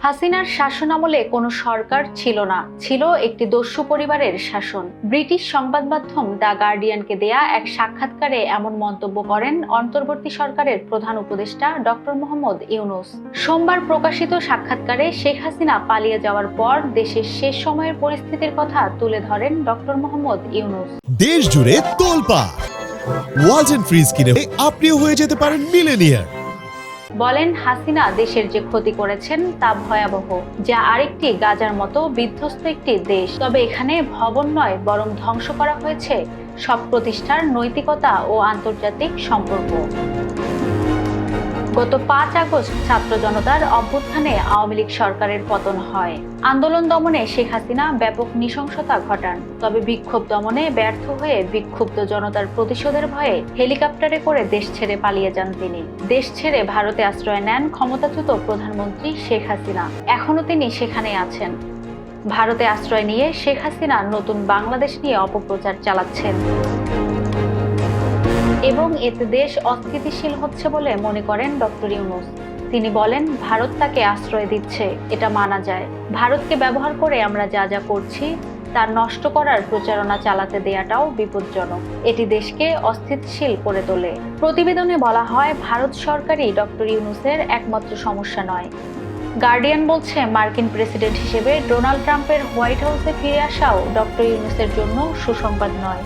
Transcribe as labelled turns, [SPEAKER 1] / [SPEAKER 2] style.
[SPEAKER 1] হাসিনার শাসনামলে কোনো সরকার ছিল না, ছিল একটি দস্যু পরিবারের শাসন। ব্রিটিশ সংবাদ মাধ্যম দ্য গার্ডিয়ানকে দেয়া এক সাক্ষাৎকারে এমন মন্তব্য করেন অন্তর্বর্তী সরকারের প্রধান উপদেষ্টা ডক্টর মোহাম্মদ ইউনূস। সোমবার প্রকাশিত সাক্ষাৎকারে শেখ হাসিনা পালিয়ে যাওয়ার পর দেশের শেষ সময়ের পরিস্থিতির কথা তুলে ধরেন ডক্টর মোহাম্মদ ইউনূস।
[SPEAKER 2] দেশ জুড়ে তোলপাড় ওয়ালটন ফ্রিজ কিনে আপনিও হয়ে যেতে পারেন মিলেনিয়ার।
[SPEAKER 1] বলেন, হাসিনা দেশের যে ক্ষতি করেছেন তা ভয়াবহ, যা আরেকটি গাজার মতো বিধ্বস্ত একটি দেশ। তবে এখানে ভবন নয়, বরং ধ্বংস করা হয়েছে সব প্রতিষ্ঠার নৈতিকতা ও আন্তর্জাতিক সম্পর্ক। গত 5 আগস্ট ছাত্র জনতার অভ্যুত্থানে আওয়ামী লীগ সরকারের পতন হয়। আন্দোলন দমনে শেখ হাসিনা ব্যাপক নৃশংসতা ঘটান। তবে বিক্ষোভ দমনে ব্যর্থ হয়ে বিক্ষুব্ধ জনতার প্রতিশোধের ভয়ে হেলিকপ্টারে করে দেশ ছেড়ে পালিয়ে যান তিনি। দেশ ছেড়ে ভারতে আশ্রয় নেন ক্ষমতাচ্যুত প্রধানমন্ত্রী শেখ হাসিনা। এখনো তিনি সেখানেই আছেন। ভারতে আশ্রয় নিয়ে শেখ হাসিনা নতুন বাংলাদেশ নিয়ে অপপ্রচার চালাচ্ছেন এবং এতে দেশ অস্থিতিশীল হচ্ছে বলে মনে করেন ডক্টর ইউনূস। তিনি বলেন, ভারত তাকে আশ্রয় দিচ্ছে, এটা মানা যায়। ভারতকে ব্যবহার করে আমরা যা যা করছি তা নষ্ট করার প্রচারণা চালাতে দেয়াটাও বিপজ্জনক। এটি দেশকে অস্থিতিশীল করে তোলে। প্রতিবেদনে বলা হয়, ভারত সরকারই ডক্টর ইউনূসের একমাত্র সমস্যা নয়। গার্ডিয়ান বলছে, মার্কিন প্রেসিডেন্ট হিসেবে ডোনাল্ড ট্রাম্পের হোয়াইট হাউসে ফিরে আসাও ডক্টর ইউনূসের জন্য সুসংবাদ নয়।